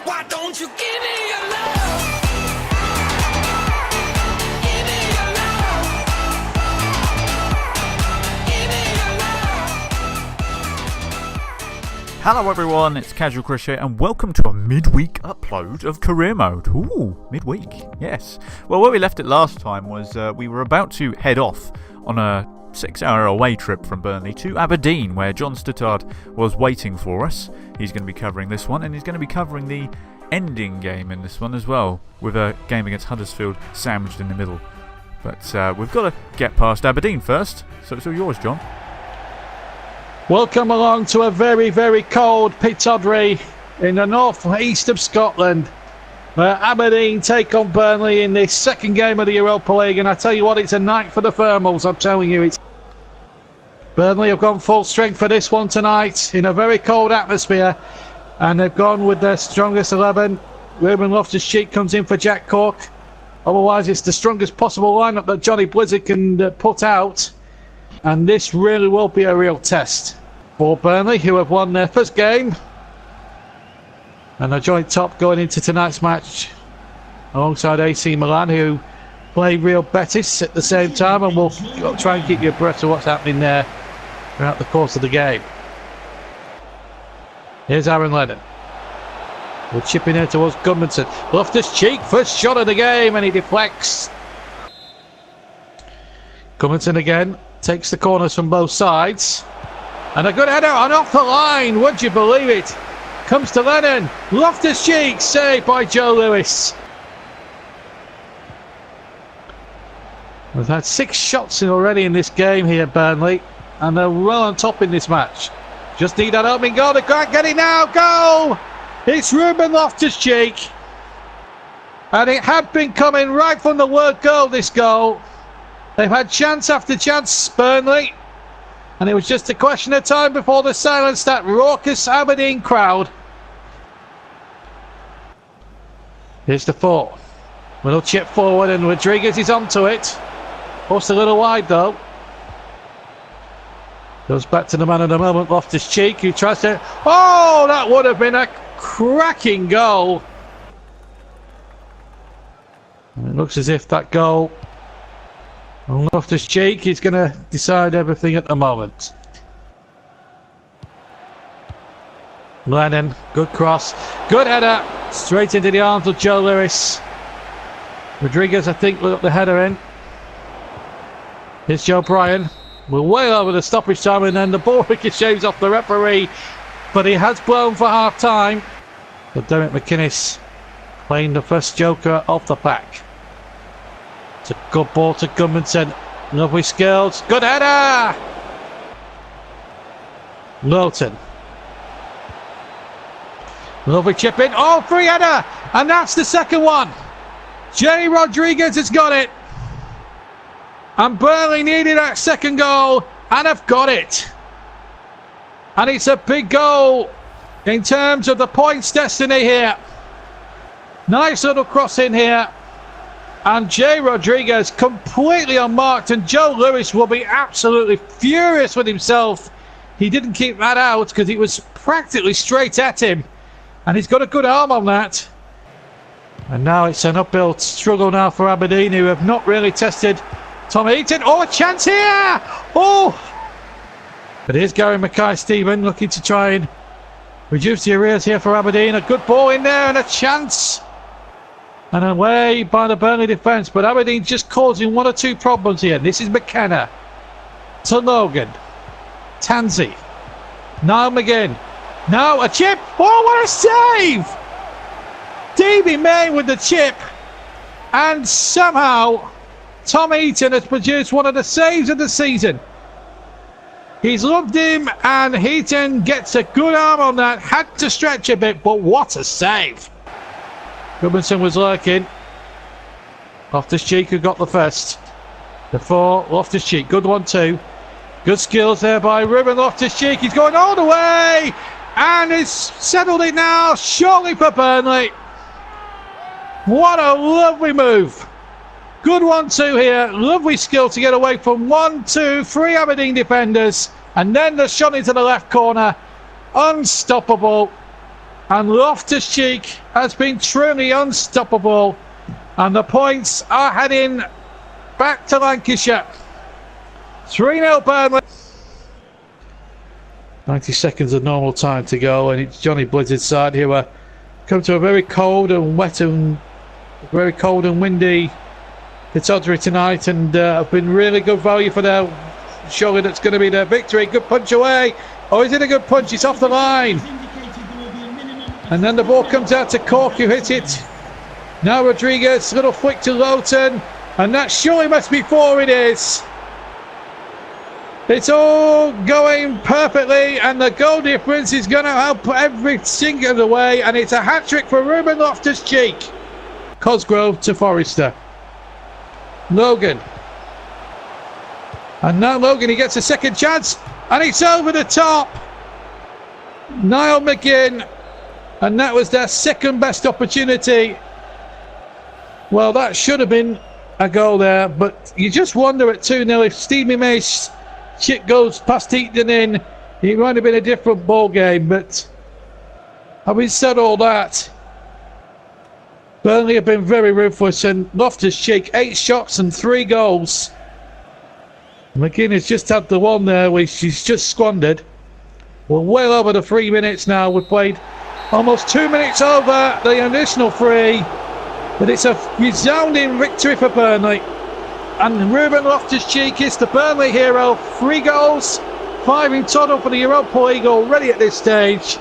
Why don't you give me your love? Give me your love. Give me your love. Hello everyone, it's Casual Chris here, and welcome to a midweek upload of Career Mode. Ooh, midweek, yes. Well, where we left it last time was we were about to head off on a 6-hour away trip from Burnley to Aberdeen, where John Stuttard was waiting for us. He's going to be covering this one, and he's going to be covering the ending game in this one as well, with a game against Huddersfield sandwiched in the middle. But we've got to get past Aberdeen first, so it's all yours, John. Welcome along to a very, very cold Pittodrie in the north-east of Scotland, where Aberdeen take on Burnley in this second game of the Europa League. And I tell you what, it's a night for the thermals. I'm telling you, it's Burnley have gone full strength for this one tonight in a very cold atmosphere, and they've gone with their strongest 11. Ruben Loftus-Cheek comes in for Jack Cork. Otherwise, it's the strongest possible lineup that Johnny Blizzard can put out. And this really will be a real test for Burnley, who have won their first game and are joint top going into tonight's match alongside AC Milan, who play Real Betis at the same time. And we'll try and keep you abreast of what's happening there throughout the course of the game. Here's Aaron Lennon. We're chipping in towards Gudmundsson. Loftus-Cheek, first shot of the game, and he deflects. Gudmundsson again. Takes the corners from both sides. And a good header and off the line. Would you believe it? Comes to Lennon. Loftus-Cheek, saved by Joe Lewis. We've had 6 shots already in this game here, Burnley. And they're well on top in this match. Just need that opening goal. They can't get it now. Goal! It's Ruben Loftus-Cheek. And it had been coming right from the word goal, this goal. They've had chance after chance, Burnley, and it was just a question of time before they silenced that raucous Aberdeen crowd. Here's the 4. Little chip forward, and Rodriguez is onto it. Post a little wide, though. Goes back to the man of the moment, Loftus-Cheek, who tries to... Oh, that would have been a cracking goal. And it looks as if that goal... Loftus-Cheek is going to decide everything at the moment. Lennon, good cross, good header, straight into the arms of Joe Lewis. Rodriguez, I think, looked the header in. Here's Joe Bryan. We're way over the stoppage time, and then the ball ricochets off the referee, but he has blown for half time. But Derek McInnes playing the first joker off the pack. It's a good ball to Gudmundsson. Lovely skills. Good header! Lowton. Lovely chip in. Oh, free header! And that's the second one. Jay Rodriguez has got it. And Burnley needed that second goal, and have got it. And it's a big goal in terms of the points destiny here. Nice little cross in here. And Jay Rodriguez completely unmarked, and Joe Lewis will be absolutely furious with himself. He didn't keep that out because it was practically straight at him, and he's got a good arm on that. And now it's an uphill struggle now for Aberdeen, who have not really tested Tom Heaton. Oh, a chance here! Oh! But here's Gary Mackay-Steven looking to try and reduce the arrears here for Aberdeen. A good ball in there and a chance. And away by the Burnley defence, but Aberdeen just causing 1 or 2 problems here. This is McKenna to Logan, Tansey, now McGinn, now a chip. Oh, what a save! Davy May with the chip, and somehow Tom Heaton has produced one of the saves of the season. He's loved him, and Heaton gets a good arm on that. Had to stretch a bit, but what a save! Gudmundsson was lurking. Loftus-Cheek who got the first. The 4, Loftus-Cheek, good one too. Good skills there by Ruben Loftus-Cheek. He's going all the way, and he's settled it now, surely for Burnley. What a lovely move. Good 1-2 here. Lovely skill to get away from 1, 2, 3 Aberdeen defenders, and then the shot into the left corner. Unstoppable. And Loftus-Cheek has been truly unstoppable. And the points are heading back to Lancashire. 3-0 Burnley. 90 seconds of normal time to go, and it's Johnny Blizzard's side who are come to a very cold and wet and very cold and windy Pittodrie tonight, and have been really good value for their. Surely that's going to be their victory. Good punch away. Oh, is it a good punch? It's off the line. And then the ball comes out to Cork, who hit it. Now Rodriguez, little flick to Lowton, and that surely must be 4. It is. It's all going perfectly, and the goal difference is going to help every single way, and it's a hat-trick for Ruben Loftus-Cheek. Cosgrove to Forrester. Logan. And now Logan, he gets a second chance, and it's over the top. Niall McGinn, and that was their second best opportunity. Well, that should have been a goal there, but you just wonder at 2-0 if Stevie May's shit goes past Eaton in, it might have been a different ball game. But having said all that, Burnley have been very ruthless, and Loftus-Cheek 8 shots and 3 goals. McGinn has just had the one there which she's just squandered. We're well over the 3 minutes now. We've played almost 2 minutes over the additional 3, but it's a resounding victory for Burnley. And Ruben Loftus-Cheek is the Burnley hero. 3 goals, 5 in total for the Europa League already at this stage.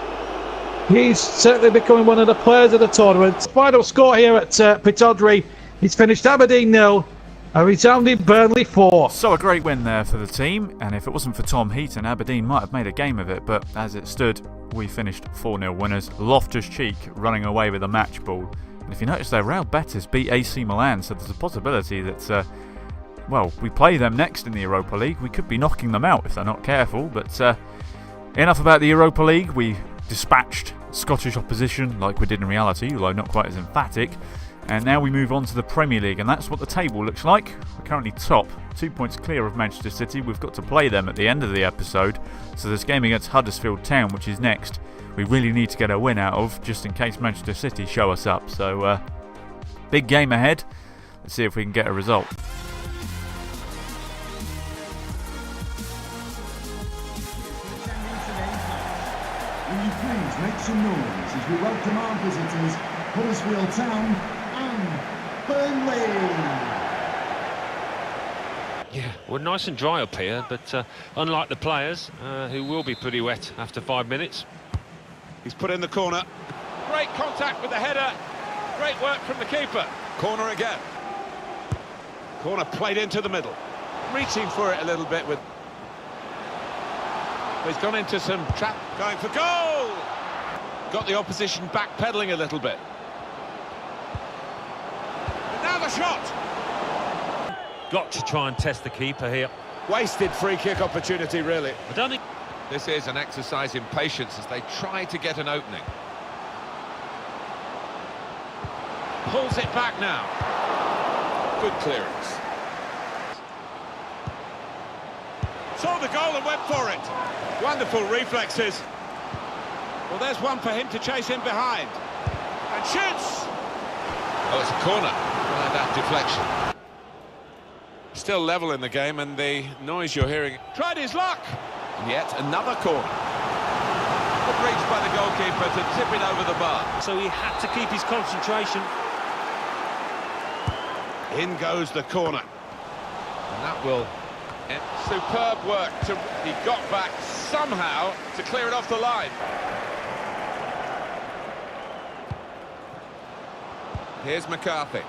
He's certainly becoming one of the players of the tournament. Final score here at Pittodrie, he's finished Aberdeen 0, a resounding Burnley 4. So a great win there for the team, and if it wasn't for Tom Heaton, Aberdeen might have made a game of it, but as it stood, we finished 4-0 winners. Loftus-Cheek running away with a match ball. And if you notice there, Real Betis beat AC Milan, so there's a possibility that well, we play them next in the Europa League. We could be knocking them out if they're not careful. But enough about the Europa League. We dispatched Scottish opposition like we did in reality, although not quite as emphatic. And now we move on to the Premier League, and that's what the table looks like. We're currently top, 2 points clear of Manchester City. We've got to play them at the end of the episode. So this game against Huddersfield Town, which is next, we really need to get a win out of, just in case Manchester City show us up. So big game ahead. Let's see if we can get a result. Will you please make some noise as we welcome our visitors, Huddersfield Town and Burnley. Yeah, we're nice and dry up here, but unlike the players, who will be pretty wet after 5 minutes. He's put in the corner. Great contact with the header. Great work from the keeper. Corner again. Corner played into the middle. Reaching for it a little bit with... He's gone into some trap, going for goal! Got the opposition backpedaling a little bit. And now the shot! Got to try and test the keeper here. Wasted free kick opportunity, really. I don't think... This is an exercise in patience as they try to get an opening. Pulls it back now. Good clearance. Saw the goal and went for it. Wonderful reflexes. Well, there's one for him to chase in behind. And shoots! Oh, it's a corner. Well, that deflection. Still level in the game, and the noise you're hearing... Tried his luck! And yet another corner. Good reach by the goalkeeper to tip it over the bar. So he had to keep his concentration. In goes the corner. And that will... Superb work. He got back somehow to clear it off the line. Here's McCarthy.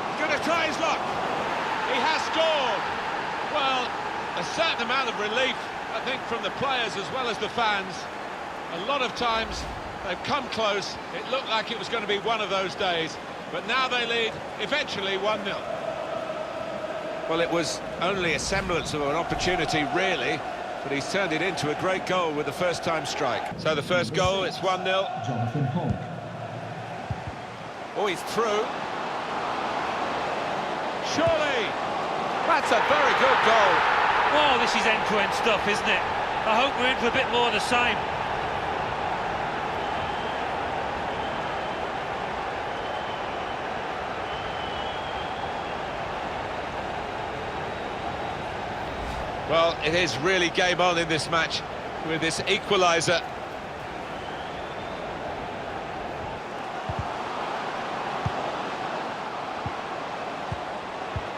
He's going to try his luck. He has scored. Well, a certain amount of relief, I think, from the players as well as the fans. A lot of times they've come close. It looked like it was going to be one of those days. But now they lead, eventually 1-0. Well, it was only a semblance of an opportunity, really, but he's turned it into a great goal with the first-time strike. So the first goal, it's 1-0. Jonathan Hulk. Oh, he's through. Surely, that's a very good goal. Oh, this is end-to-end stuff, isn't it? I hope we're in for a bit more of the same. Well, it is really game on in this match with this equaliser.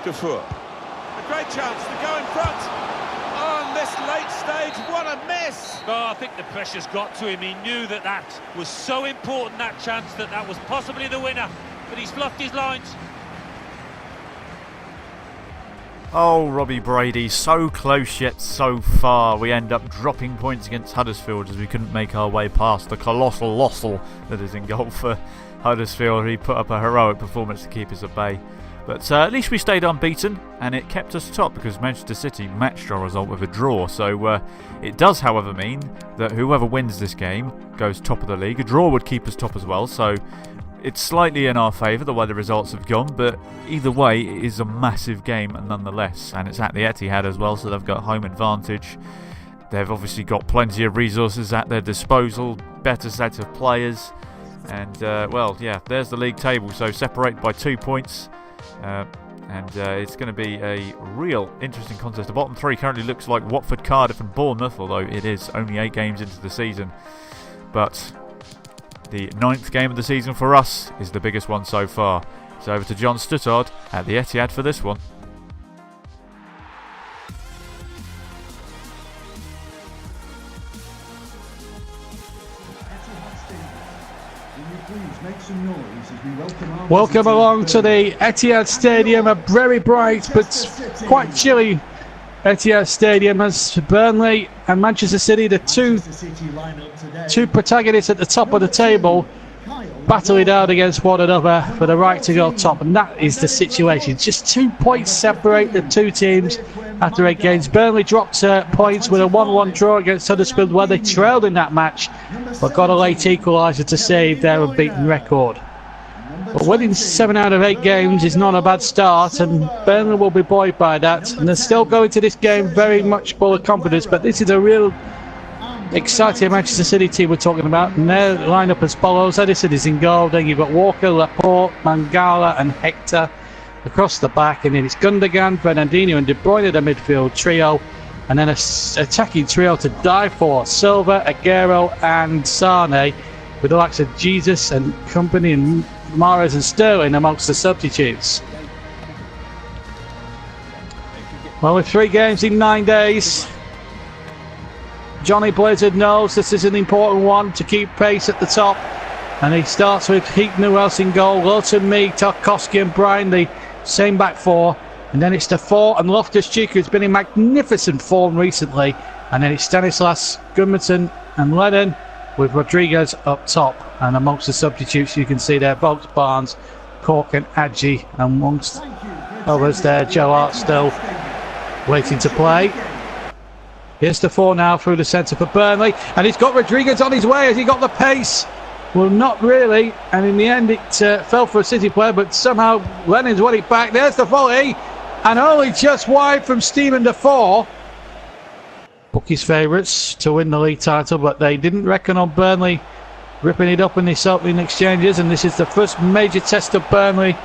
Dufour. A great chance to go in front. On this late stage, what a miss! Oh, I think the pressure's got to him. He knew that that was so important, that chance, that was possibly the winner. But he's fluffed his lines. Oh, Robbie Brady, so close yet so far. We end up dropping points against Huddersfield as we couldn't make our way past the colossal lossel that is in goal for Huddersfield. He put up a heroic performance to keep us at bay. But at least we stayed unbeaten, and it kept us top because Manchester City matched our result with a draw. So it does, however, mean that whoever wins this game goes top of the league. A draw would keep us top as well, so it's slightly in our favour the way the results have gone, but either way it is a massive game nonetheless, and it's at the Etihad as well, so they've got home advantage. They've obviously got plenty of resources at their disposal, better set of players, and well, yeah, there's the league table, so separated by 2 points. It's going to be a real interesting contest. The bottom three currently looks like Watford, Cardiff and Bournemouth, although it is only 8 games into the season. But the 9th game of the season for us is the biggest one so far. So over to John Stuttard at the Etihad for this one. Welcome along to the Etihad Stadium, a very bright but quite chilly Etihad Stadium, as Burnley and Manchester City, the two protagonists at the top of the table, battle it out against one another for the right to go top, and that is the situation. Just 2 points separate the two teams after 8 games. Burnley dropped points with a 1-1 draw against Huddersfield, where they trailed in that match, but got a late equaliser to save their unbeaten record. But winning 7 out of 8 games is not a bad start, and Burnley will be buoyed by that. And they're still going to this game very much full of confidence, but this is a real exciting Manchester City team we're talking about. And their lineup as follows: Edison is in goal, then you've got Walker, Laporte, Mangala and Hector across the back, and then it's Gundogan, Fernandinho and De Bruyne, the midfield trio, and then an attacking trio to die for: Silva, Aguero and Sane, with the likes of Jesus and company and Mahrez and Sterling amongst the substitutes. Well, with 3 games in 9 days, Johnny Blizzard knows this is an important one to keep pace at the top, and he starts with Heaton, who else in goal, Lawton, Mead, Tarkowski and Bryan, the same back four, and then it's Defoe and Loftus-Cheek, who's been in magnificent form recently, and then it's Stanislas, Gudmundsson and Lennon, with Rodriguez up top, and amongst the substitutes you can see there Bolt, Barnes, Cork and Adji, and amongst others there Joe Hart still waiting to play. Here's Defoe now through the centre for Burnley, and he's got Rodriguez on his way. Has he got the pace? Well, not really, and in the end it fell for a City player, but somehow Lennon's won it back. There's the volley, and only just wide from Stephen Defoe. Bookies favourites to win the league title, but they didn't reckon on Burnley ripping it up in this opening exchanges, and this is the first major test of Burnley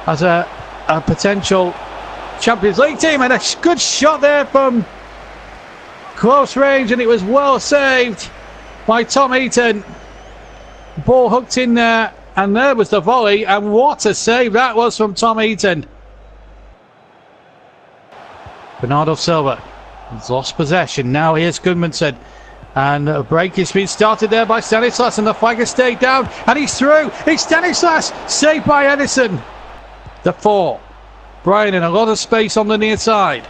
as a potential Champions League team. And a good shot there from close range, and it was well saved by Tom Heaton. The ball hooked in there, and there was the volley, and what a save that was from Tom Heaton. Bernardo Silva has lost possession. Now here's Gudmundsson, and a break has been started there by Stanislas, and the flag has stayed down, and he's through. It's Stanislas, saved by Edison. The 4. Bryan in a lot of space on the near side.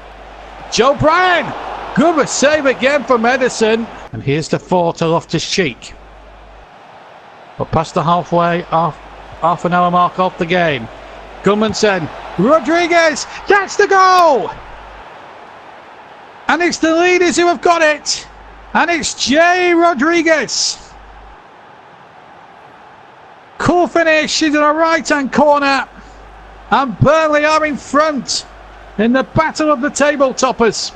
Joe Bryan, good save again from Edison, and here's the 4 to Loftus-Cheek. But past the half an hour mark off the game. Gudmundsson, Rodriguez, that's the goal! And it's the leaders who have got it, and it's Jay Rodriguez. Cool finish in the right hand corner, and Burnley are in front in the battle of the table toppers.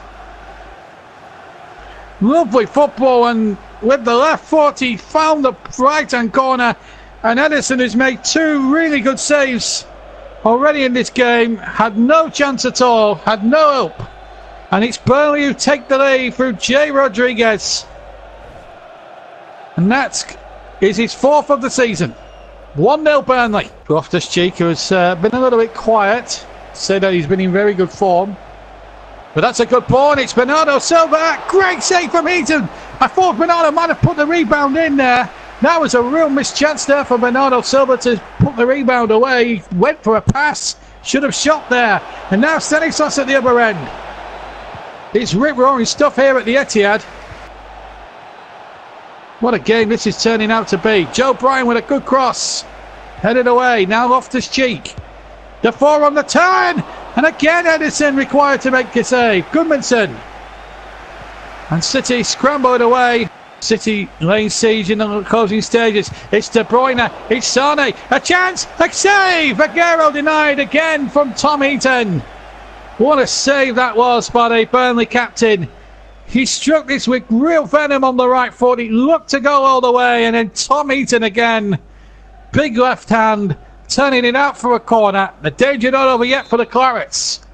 Lovely football, and with the left foot he found the right hand corner, and Edison, has made two really good saves already in this game, had no chance at all, had no hope. And it's Burnley who take the lead through Jay Rodriguez. And that is his fourth of the season. 1-0 Burnley. Loftus-Cheek, who's been a little bit quiet, said that he's been in very good form. But that's a good ball, and it's Bernardo Silva. Great save from Heaton. I thought Bernardo might have put the rebound in there. That was a real missed chance there for Bernardo Silva to put the rebound away. He went for a pass, should have shot there. And now Stanislas at the other end. It's rip-roaring stuff here at the Etihad. What a game this is turning out to be. Joe Bryan with a good cross. Headed away. Now Loftus-Cheek. The 4 on the turn. And again Edison required to make a save. Goodmanson. And City scrambled away. City laying siege in the closing stages. It's De Bruyne. It's Sane. A chance. A save. Aguero denied again from Tom Heaton. What a save that was by the Burnley captain. He struck this with real venom on the right foot. He looked to go all the way, and then Tom Heaton again. Big left hand, turning it out for a corner. The danger not over yet for the Clarets.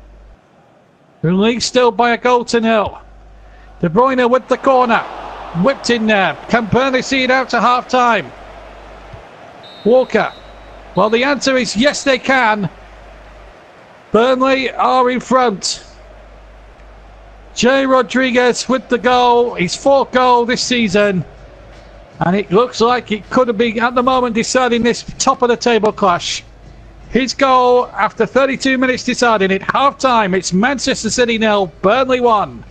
The league still by a goal to nil. De Bruyne with the corner. Whipped in there. Can Burnley see it out to half time? Walker. Well, the answer is yes, they can. Burnley are in front. Jay Rodriguez with the goal, his fourth goal this season, and it looks like it could have been at the moment deciding this top of the table clash. His goal after 32 minutes deciding it. Half time, it's Manchester City 0, Burnley 1.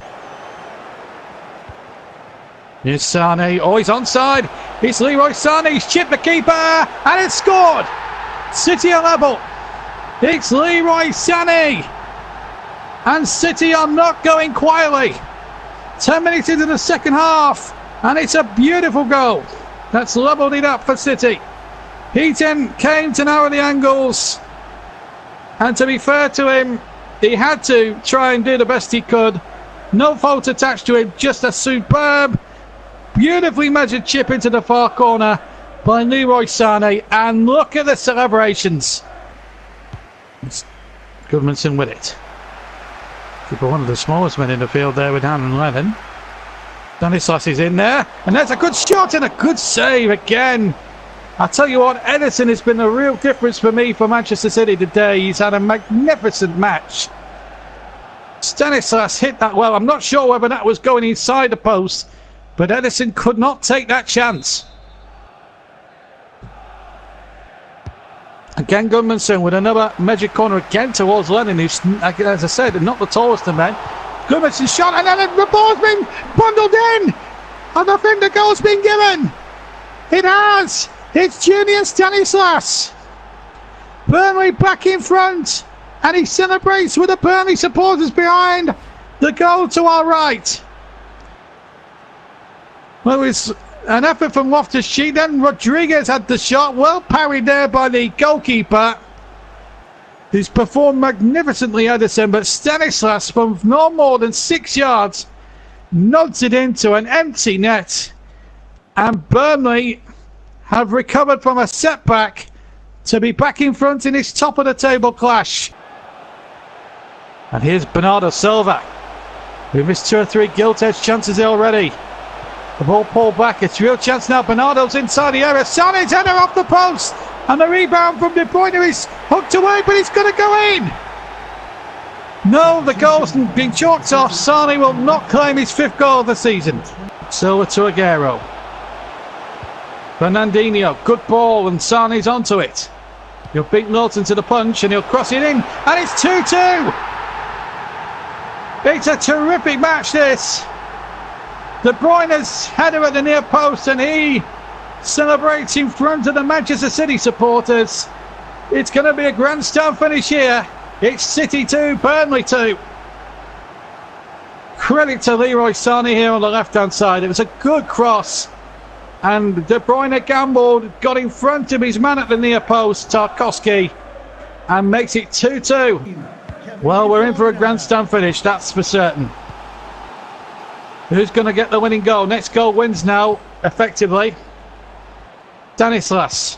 Here's Sane, oh, he's onside. It's Leroy Sané, he's chipped the keeper and it's scored. City are level. It's Leroy Sané. And City are not going quietly. 10 minutes into the second half, and it's a beautiful goal. That's levelled it up for City. Heaton came to narrow the angles, and to be fair to him, he had to try and do the best he could. No fault attached to him, just a superb, beautifully measured chip into the far corner by Leroy Sané, and look at the celebrations. It's Goodmanson with it. One of the smallest men in the field there with Aaron Lennon. Stanislas is in there, and that's a good shot and a good save again. I tell you what, Edison has been a real difference for me for Manchester City today. He's had a magnificent match. Stanislas hit that well. I'm not sure whether that was going inside the post, but Edison could not take that chance. Again, Goodmanson with another measured corner again towards Lennon, who's, as I said, not the tallest of men. Goodmanson shot, and then the ball's been bundled in, and I think the goal's been given. It has. It's Julian Stanislas. Burnley back in front, and he celebrates with the Burnley supporters behind the goal to our right. Well, it's an effort from Loftus-Cheek. Then Rodriguez had the shot, well parried there by the goalkeeper, who's performed magnificently, Edison, but Stanislas from no more than 6 yards nods it into an empty net, and Burnley have recovered from a setback to be back in front in this top of the table clash. And here's Bernardo Silva, who missed 2 or 3 gilt-edged chances already. The ball pulled back, it's a real chance now. Bernardo's inside the area. Sané's header off the post, and the rebound from De Bruyne is hooked away, but it's going to go in. No, the goal's been chalked off. Sané will not claim his 5th goal of the season. Silva to Aguero. Fernandinho, good ball, and Sané's onto it. He'll beat Norton to the punch, and he'll cross it in, and it's 2-2. It's a terrific match, this. De Bruyne's header at the near post, and he celebrates in front of the Manchester City supporters. It's going to be a grandstand finish here. It's City 2, Burnley 2. Credit to Leroy Sané here on the left-hand side. It was a good cross, and De Bruyne gambled, got in front of his man at the near post, Tarkowski, and makes it 2-2. Well, we're in for a grandstand finish, that's for certain. Who's going to get the winning goal? Next goal wins now, effectively. Stanislas.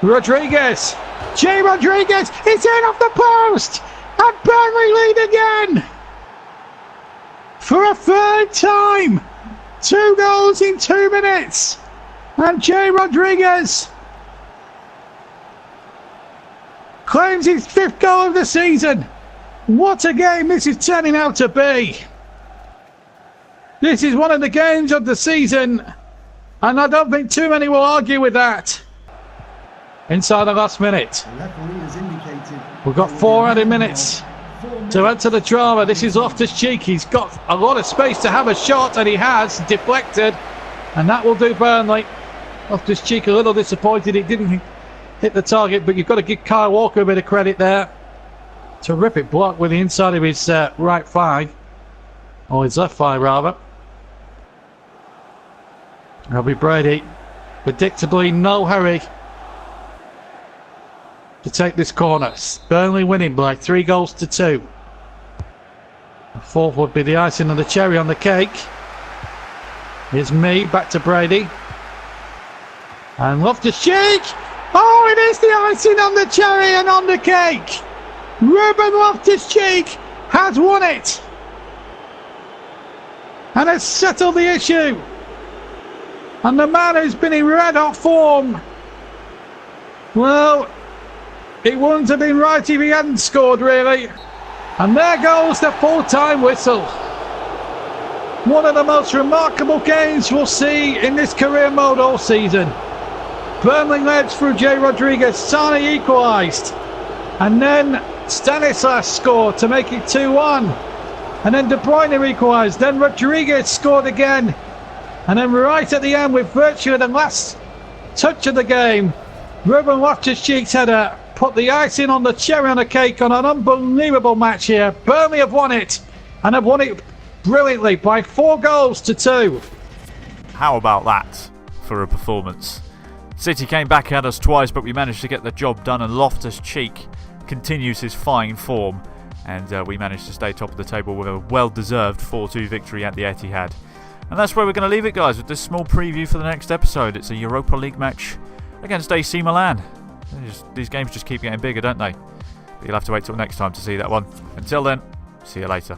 Rodriguez. Jay Rodriguez. It's in off the post. And Burnley lead again. For a third time. 2 goals in 2 minutes. And Jay Rodriguez claims his 5th goal of the season. What a game this is turning out to be. This is one of the games of the season, and I don't think too many will argue with that. Inside the last minute. We've got 4 added minutes to add to the drama. This is Loftus-Cheek. He's got a lot of space to have a shot, and he has deflected, and that will do Burnley. Loftus-Cheek a little disappointed he didn't hit the target, but you've got to give Kyle Walker a bit of credit there. Terrific block with the inside of his right thigh, or his left thigh rather. Robbie Brady, predictably no hurry to take this corner. Burnley winning by 3 goals to 2. The 4th would be the icing on the cherry on the cake. Here's me, back to Brady. And Loftus-Cheek! Oh, it is the icing on the cherry and on the cake! Ruben Loftus-Cheek has won it! And has settled the issue! And the man who's been in red-hot form, well, it wouldn't have been right if he hadn't scored, really. And there goes the full-time whistle. One of the most remarkable games we'll see in this career mode all season. Burnley led through Jay Rodriguez, Sane equalised. And then Stanislas scored to make it 2-1. And then De Bruyne equalised. Then Rodriguez scored again. And then right at the end, with virtually the last touch of the game, Ruben Loftus-Cheek's header put the icing on the cherry on the cake on an unbelievable match here. Burnley have won it, and have won it brilliantly by 4 goals to 2. How about that for a performance? City came back at us twice, but we managed to get the job done, and Loftus-Cheek continues his fine form, and we managed to stay top of the table with a well-deserved 4-2 victory at the Etihad. And that's where we're going to leave it, guys, with this small preview for the next episode. It's a Europa League match against AC Milan. These games just keep getting bigger, don't they? But you'll have to wait till next time to see that one. Until then, see you later.